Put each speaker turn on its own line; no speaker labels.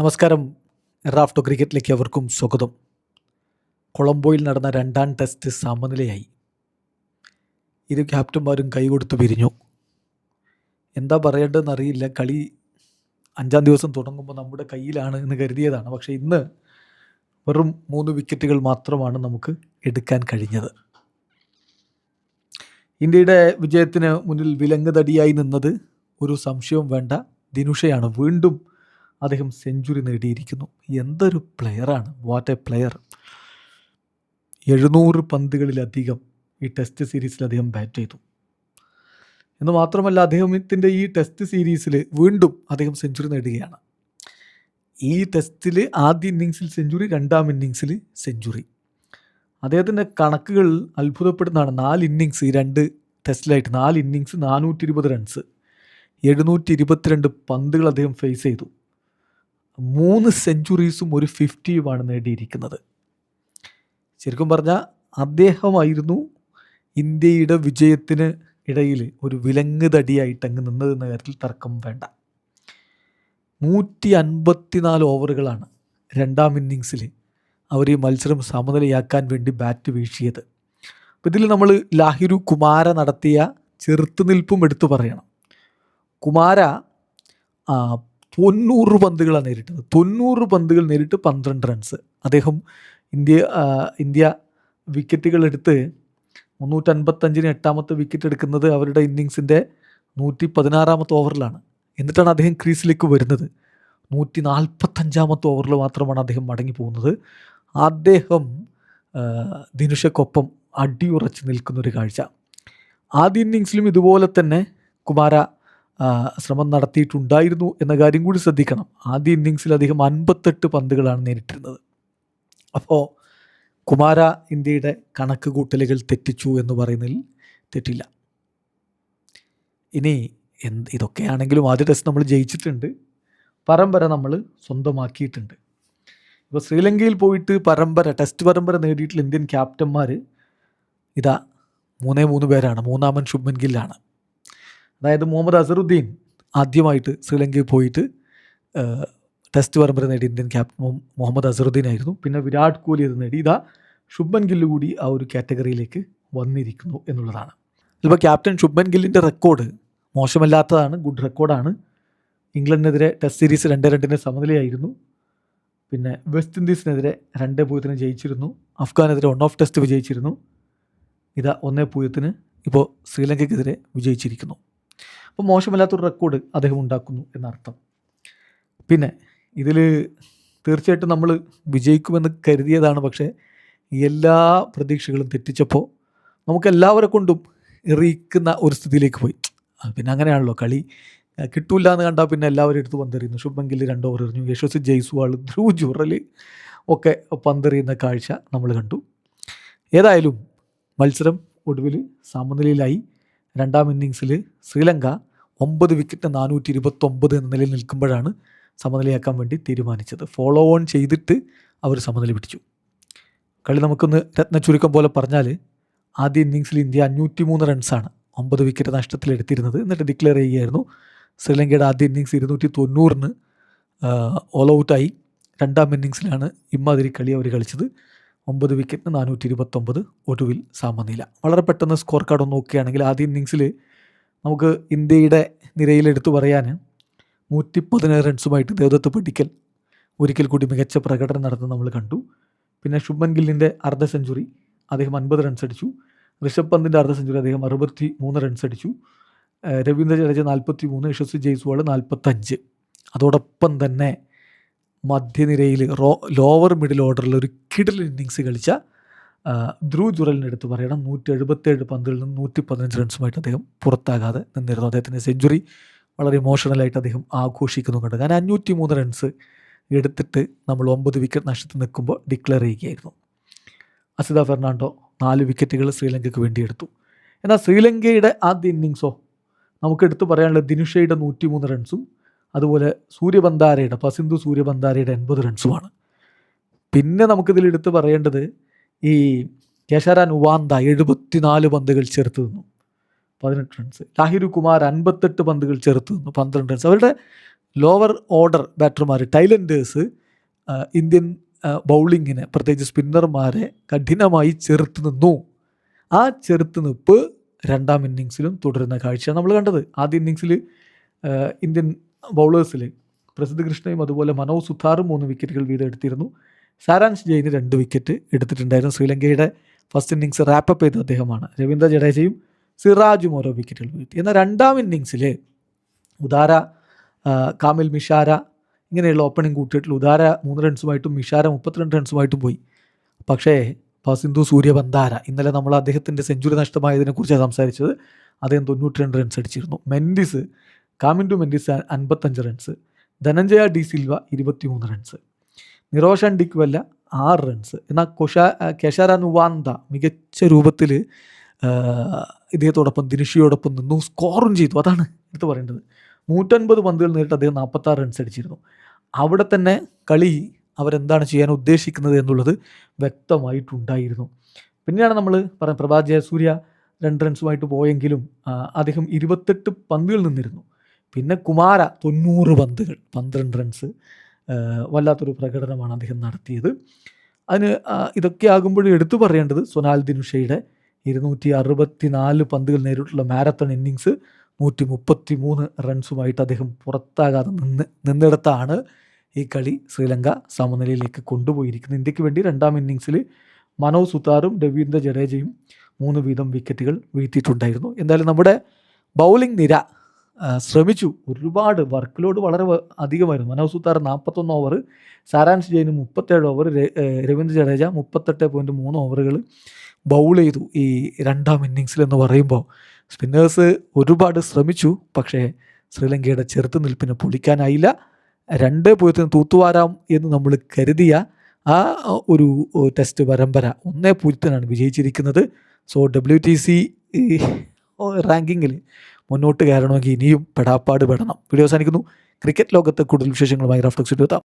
നമസ്കാരം. റാഫ്റ്റോ ക്രിക്കറ്റിലേക്ക് അവർക്കും സ്വാഗതം. കൊളംബോയിൽ നടന്ന രണ്ടാം ടെസ്റ്റ് സമനിലയായി. ഇരു ക്യാപ്റ്റന്മാരും കൈകൊടുത്ത് പിരിഞ്ഞു. എന്താ പറയേണ്ടതെന്ന് അറിയില്ല. കളി 5-ാം ദിവസം തുടങ്ങുമ്പോൾ നമ്മുടെ കയ്യിലാണ് എന്ന് കരുതിയതാണ്. പക്ഷേ ഇന്ന് വെറും 3 വിക്കറ്റുകൾ മാത്രമാണ് നമുക്ക് എടുക്കാൻ കഴിഞ്ഞത്. ഇന്ത്യയുടെ വിജയത്തിന് മുന്നിൽ വിലങ്ങ് തടിയായി നിന്നത് ഒരു സംശയവും വേണ്ട ദിനുഷയാണ്. വീണ്ടും അദ്ദേഹം സെഞ്ചുറി നേടിയിരിക്കുന്നു. എന്തൊരു പ്ലെയറാണ്! What A player! 700 പന്തുകളിലധികം ഈ ടെസ്റ്റ് സീരീസിൽ അദ്ദേഹം ബാറ്റ് ചെയ്തു എന്ന് മാത്രമല്ല, അദ്ദേഹത്തിൻ്റെ ഈ ടെസ്റ്റ് സീരീസിൽ വീണ്ടും അദ്ദേഹം സെഞ്ചുറി നേടുകയാണ്. ഈ ടെസ്റ്റിൽ ആദ്യ ഇന്നിങ്സിൽ സെഞ്ചുറി, രണ്ടാം ഇന്നിങ്സിൽ സെഞ്ചുറി. അദ്ദേഹത്തിൻ്റെ കണക്കുകൾ അത്ഭുതപ്പെടുന്നതാണ്. 4 ഇന്നിങ്സ്, ഈ 2 ടെസ്റ്റിലായിട്ട് 4 ഇന്നിങ്സ്, 420 റൺസ്, 722 പന്തുകൾ അദ്ദേഹം ഫേസ് ചെയ്തു. 3 സെഞ്ചുറീസും ഒരു 50യുമാണ് നേടിയിരിക്കുന്നത്. ശരിക്കും പറഞ്ഞാൽ അദ്ദേഹമായിരുന്നു ഇന്ത്യയുടെ വിജയത്തിന് ഇടയിൽ ഒരു വിലങ്ങ് തടിയായിട്ട് അങ്ങ് നിന്നതെന്ന കാര്യത്തിൽ തർക്കം വേണ്ട. 154 ഓവറുകളാണ് രണ്ടാം ഇന്നിങ്സിൽ അവർ ഈ മത്സരം സമനിലയാക്കാൻ വേണ്ടി ബാറ്റ് വീശിയത്. അപ്പോൾ ഇതിൽ നമ്മൾ ലാഹിരു കുമാര നടത്തിയ ചെറുത്തുനിൽപ്പും എടുത്തു പറയണം. കുമാര 90 പന്തുകളാണ് നേരിട്ടത്. 90 പന്തുകൾ നേരിട്ട് 12 റൺസ്. അദ്ദേഹം ഇന്ത്യ വിക്കറ്റുകൾ എടുത്ത് 355-ന് 8ാമത്തെ വിക്കറ്റ് എടുക്കുന്നത് അവരുടെ ഇന്നിങ്സിൻ്റെ 116ാമത്തെ ഓവറിലാണ്. എന്നിട്ടാണ് അദ്ദേഹം ക്രീസിലേക്ക് വരുന്നത്. 145ാമത്തെ ഓവറിൽ മാത്രമാണ് അദ്ദേഹം മടങ്ങി പോകുന്നത്. അദ്ദേഹം ദിനുഷയ്ക്കൊപ്പം അടിയുറച്ച് നിൽക്കുന്നൊരു കാഴ്ച. ആദ്യ ഇന്നിങ്സിലും ഇതുപോലെ തന്നെ കുമാര ശ്രമം നടത്തിയിട്ടുണ്ടായിരുന്നു എന്ന കാര്യം കൂടി ശ്രദ്ധിക്കണം. ആദ്യ ഇന്നിങ്സിൽ അദ്ദേഹം 58 പന്തുകളാണ് നേരിട്ടിരുന്നത്. അപ്പോൾ കുമാര ഇന്ത്യയുടെ കണക്ക് കൂട്ടലുകൾ തെറ്റിച്ചു എന്ന് പറയുന്നതിൽ തെറ്റില്ല. ഇനി ഇതൊക്കെയാണെങ്കിലും ആദ്യ ടെസ്റ്റ് നമ്മൾ ജയിച്ചിട്ടുണ്ട്, പരമ്പര നമ്മൾ സ്വന്തമാക്കിയിട്ടുണ്ട്. ഇപ്പോൾ ശ്രീലങ്കയിൽ പോയിട്ട് ടെസ്റ്റ് പരമ്പര നേടിയിട്ടുള്ള ഇന്ത്യൻ ക്യാപ്റ്റന്മാർ ഇതാ 3 പേരാണ്. മൂന്നാമൻ ശുഭ്മൻ ഗില്ലാണ്. അതായത് മുഹമ്മദ് അസറുദ്ദീൻ ആദ്യമായിട്ട് ശ്രീലങ്കയിൽ പോയിട്ട് ടെസ്റ്റ് പരമ്പര നേടി ഇന്ത്യൻ ക്യാപ്റ്റൻ മുഹമ്മദ് അസറുദ്ദീൻ ആയിരുന്നു. പിന്നെ വിരാട് കോഹ്ലി അത് നേടി. ഇതാ ശുഭ്മൻ ഗില്ല് കൂടി ആ ഒരു കാറ്റഗറിയിലേക്ക് വന്നിരിക്കുന്നു എന്നുള്ളതാണ്. ഇപ്പോൾ ക്യാപ്റ്റൻ ശുഭ്മൻ ഗില്ലിൻ്റെ റെക്കോർഡ് മോശമല്ലാത്തതാണ്, ഗുഡ് റെക്കോർഡാണ്. ഇംഗ്ലണ്ടിനെതിരെ ടെസ്റ്റ് സീരീസ് 2-2 സമനിലയായിരുന്നു. പിന്നെ വെസ്റ്റ് ഇൻഡീസിനെതിരെ 2-0 ജയിച്ചിരുന്നു. അഫ്ഗാനെതിരെ 1 ഓഫ് ടെസ്റ്റ് വിജയിച്ചിരുന്നു. ഇതാ 1-0 ഇപ്പോൾ ശ്രീലങ്കയ്ക്കെതിരെ വിജയിച്ചിരിക്കുന്നു. അപ്പോൾ മോശമല്ലാത്തൊരു റെക്കോർഡ് അദ്ദേഹം ഉണ്ടാക്കുന്നു എന്നർത്ഥം. പിന്നെ ഇതിൽ തീർച്ചയായിട്ടും നമ്മൾ വിജയിക്കുമെന്ന് കരുതിയതാണ്. പക്ഷേ എല്ലാ പ്രതീക്ഷകളും തെറ്റിച്ചപ്പോൾ നമുക്കെല്ലാവരെ കൊണ്ടും എറിയിക്കുന്ന ഒരു സ്ഥിതിയിലേക്ക് പോയി. പിന്നെ അങ്ങനെയാണല്ലോ, കളി കിട്ടൂല എന്ന് കണ്ടാൽ പിന്നെ എല്ലാവരും എടുത്ത് പന്തെറിയുന്നു. ശുഭ്മൻ ഗിൽ 2 ഓവർ എറിഞ്ഞു. യശസ്വി ജയ്സ്വാൾ, ധ്രുവ് ജുറൽ ഒക്കെ പന്തെറിയുന്ന കാഴ്ച നമ്മൾ കണ്ടു. ഏതായാലും മത്സരം ഒടുവിൽ സമനിലയിലായി. രണ്ടാം ഇന്നിങ്സിൽ ശ്രീലങ്ക 9 വിക്കറ്റ് 429 എന്ന നിലയിൽ നിൽക്കുമ്പോഴാണ് സമനിലയാക്കാൻ വേണ്ടി തീരുമാനിച്ചത്. ഫോളോ ഓൺ ചെയ്തിട്ട് അവർ സമനില പിടിച്ചു. കളി നമുക്കൊന്ന് രത്നച്ചുരുക്കം പോലെ പറഞ്ഞാൽ, ആദ്യ ഇന്നിങ്സിൽ ഇന്ത്യ 503 റൺസാണ് 9 വിക്കറ്റ് നഷ്ടത്തിലെടുത്തിരുന്നത്. എന്നിട്ട് ഡിക്ലെയർ ചെയ്യുകയായിരുന്നു. ശ്രീലങ്കയുടെ ആദ്യ ഇന്നിങ്സ് 290-ന് ഓൾ ഔട്ടായി. രണ്ടാം ഇന്നിങ്സിലാണ് ഇമ്മാതിരി കളി അവർ കളിച്ചത്. 9 വിക്കറ്റിന് 429, ഒടുവിൽ സമനില. വളരെ പെട്ടെന്ന് സ്കോർ കാർഡ് ഒന്ന് നോക്കുകയാണെങ്കിൽ ആദ്യ ഇന്നിങ്സിൽ നമുക്ക് ഇന്ത്യയുടെ നിരയിലെടുത്ത് പറയാൻ 117 റൺസുമായിട്ട് ദേവദത്ത് പടിക്കൽ ഒരിക്കൽ കൂടി മികച്ച പ്രകടനം നടത്തുന്നത് നമ്മൾ കണ്ടു. പിന്നെ ശുഭ്മൻ ഗില്ലിൻ്റെ അർദ്ധ സെഞ്ചുറി, അദ്ദേഹം 50 റൺസ് അടിച്ചു. ഋഷഭ് പന്തിൻ്റെ അർദ്ധ സെഞ്ചുറി, അദ്ദേഹം 63 റൺസ് അടിച്ചു. രവീന്ദ്ര ജഡേജ 43, യശസ്വി ജയ്സ്വാൾ 45. അതോടൊപ്പം തന്നെ മധ്യനിരയിൽ ലോവർ മിഡിൽ ഓർഡറിൽ ഒരു കിടിലൻ ഇന്നിങ്സ് കളിച്ച ധ്രുവ് ജുറലിൻ്റെ അടുത്ത് പറയണം. 177 പന്തുകളിൽ നിന്ന് 115 റൺസുമായിട്ട് അദ്ദേഹം പുറത്താകാതെ നിന്നിരുന്നു. അദ്ദേഹത്തിൻ്റെ സെഞ്ചുറി വളരെ ഇമോഷണലായിട്ട് അദ്ദേഹം ആഘോഷിക്കുന്നുണ്ട്. കാരണം 503 റൺസ് എടുത്തിട്ട് നമ്മൾ 9 വിക്കറ്റ് നഷ്ടത്തിൽ നിൽക്കുമ്പോൾ ഡിക്ലെയർ ചെയ്യുകയായിരുന്നു. അസിത ഫെർണാണ്ടോ 4 വിക്കറ്റുകൾ ശ്രീലങ്കയ്ക്ക് വേണ്ടി എടുത്തു. എന്നാൽ ശ്രീലങ്കയുടെ ആദ്യ ഇന്നിങ്സോ നമുക്ക് എടുത്തു പറയാനുള്ളത് ദിനുഷയുടെ 103 റൺസും അതുപോലെ പസിന്ധു സൂര്യബന്ധാരയുടെ 80 റൺസുമാണ്. പിന്നെ നമുക്കിതിൽ എടുത്ത് പറയേണ്ടത് ഈ കേശാരാൻ ഉവാന്ത 74 പന്തുകൾ ചേർത്ത് നിന്നു, 18 റൺസ്. ലാഹിരു കുമാർ 58 പന്തുകൾ ചേർത്ത് നിന്നു, 12 റൺസ്. അവരുടെ ലോവർ ഓർഡർ ബാറ്റർമാർ ടൈലൻഡേഴ്സ് ഇന്ത്യൻ ബൗളിങ്ങിനെ പ്രത്യേകിച്ച് സ്പിന്നർമാരെ കഠിനമായി ചെറുത്ത് നിന്നു. ആ ചെറുത്ത് നിൽപ്പ് രണ്ടാം ഇന്നിങ്സിലും തുടരുന്ന കാഴ്ചയാണ് നമ്മൾ കണ്ടത്. ആദ്യ ഇന്നിങ്സിൽ ഇന്ത്യൻ ബൗളേഴ്സിൽ പ്രസിദ്ധ് കൃഷ്ണയും അതുപോലെ മനോജ് സുതാറും 3 വിക്കറ്റുകൾ വീതം എടുത്തിരുന്നു. സാരാംശ് ജെയിന് 2 വിക്കറ്റ് എടുത്തിട്ടുണ്ടായിരുന്നു. ശ്രീലങ്കയുടെ ഫസ്റ്റ് ഇന്നിങ്സ് റാപ്പപ്പ് ചെയ്ത അദ്ദേഹമാണ്. രവീന്ദ്ര ജഡേജയും സിറാജും ഓരോ വിക്കറ്റുകൾ വീഴ്ത്തി. എന്നാൽ രണ്ടാം ഇന്നിങ്സിൽ ഉദാര, കാമിൽ മിഷാര ഇങ്ങനെയുള്ള ഓപ്പണിംഗ് കൂട്ടിയിട്ടിൽ ഉദാര 3 റൺസുമായിട്ടും മിഷാര 32 റൺസുമായിട്ടും പോയി. പക്ഷേ സിന്ധു സൂര്യബന്ധാര ഇന്നലെ നമ്മൾ അദ്ദേഹത്തിൻ്റെ സെഞ്ചുറി നഷ്ടമായതിനെക്കുറിച്ചാണ് സംസാരിച്ചത്. അദ്ദേഹം 92 റൺസ് അടിച്ചിരുന്നു. Kamindu Mendis 55 runs, Dhananjaya de Silva 23 runs, Niroshan Dickwella 6 runs. എന്നാൽ കെഷാരനുവാന്ത മികച്ച രൂപത്തിൽ ഇദ്ദേഹത്തോടൊപ്പം ദിനിഷിയോടൊപ്പം നിന്നു, സ്കോറും ചെയ്തു. അതാണ് എടുത്ത് പറയേണ്ടത്. 150 പന്തുകൾ നേരിട്ട് അദ്ദേഹം 46 റൺസ് അടിച്ചിരുന്നു. അവിടെ തന്നെ കളി അവരെന്താണ് ചെയ്യാൻ ഉദ്ദേശിക്കുന്നത് എന്നുള്ളത് വ്യക്തമായിട്ടുണ്ടായിരുന്നു. പിന്നെയാണ് നമ്മൾ പറയാം, പ്രഭാത് ജയസൂര്യ 2 റൺസുമായിട്ട് പോയെങ്കിലും അദ്ദേഹം 28 പന്തുകൾ നിന്നിരുന്നു. പിന്നെ കുമാര 90 പന്തുകൾ 12 റൺസ്. വല്ലാത്തൊരു പ്രകടനമാണ് അദ്ദേഹം നടത്തിയത്. ഇതൊക്കെ ആകുമ്പോഴും എടുത്തു പറയേണ്ടത് സൊനാൽ ദിനുഷയുടെ 264 പന്തുകൾ നേരിട്ടുള്ള മാരത്തൺ ഇന്നിങ്സ് 133 റൺസുമായിട്ട് അദ്ദേഹം പുറത്താകാതെ നിന്നിടത്താണ് ഈ കളി ശ്രീലങ്ക സമനിലയിലേക്ക് കൊണ്ടുപോയിരിക്കുന്നത്. ഇന്ത്യക്ക് വേണ്ടി രണ്ടാം ഇന്നിങ്സിൽ മനോജ് സുതാറും രവീന്ദ്ര ജഡേജയും 3 വീതം വിക്കറ്റുകൾ വീഴ്ത്തിയിട്ടുണ്ടായിരുന്നു. എന്തായാലും നമ്മുടെ ബൗളിംഗ് നിര ശ്രമിച്ചു. ഒരുപാട് വർക്ക് ലോഡ് വളരെ അധികമായിരുന്നു. മനോജ് സുതാർ 41 ഓവർ, സാരാംശ് ജെയിന് 37 ഓവർ, രവീന്ദ്ര ജഡേജ 38.3 ഓവറുകൾ ബൗൾ ചെയ്തു ഈ രണ്ടാം ഇന്നിങ്സിൽ എന്ന് പറയുമ്പോൾ സ്പിന്നേഴ്സ് ഒരുപാട് ശ്രമിച്ചു. പക്ഷേ ശ്രീലങ്കയുടെ ചെറുത്ത് നിൽപ്പിനെ പൊളിക്കാനായില്ല. 2-0 തൂത്തുവാരാം എന്ന് നമ്മൾ കരുതിയ ആ ഒരു ടെസ്റ്റ് പരമ്പര 1-0 വിജയിച്ചിരിക്കുന്നത്. സോ WTC റാങ്കിങ്ങിൽ മുന്നോട്ട് കയറണമെങ്കിൽ ഇനിയും പെടാപ്പാട് പെടണം. വീഡിയോ അവസാനിക്കുന്നു. ക്രിക്കറ്റ് ലോകത്തെ കൂടുതൽ വിശേഷങ്ങളുമായി റഫ്ലക്സ് എത്താം.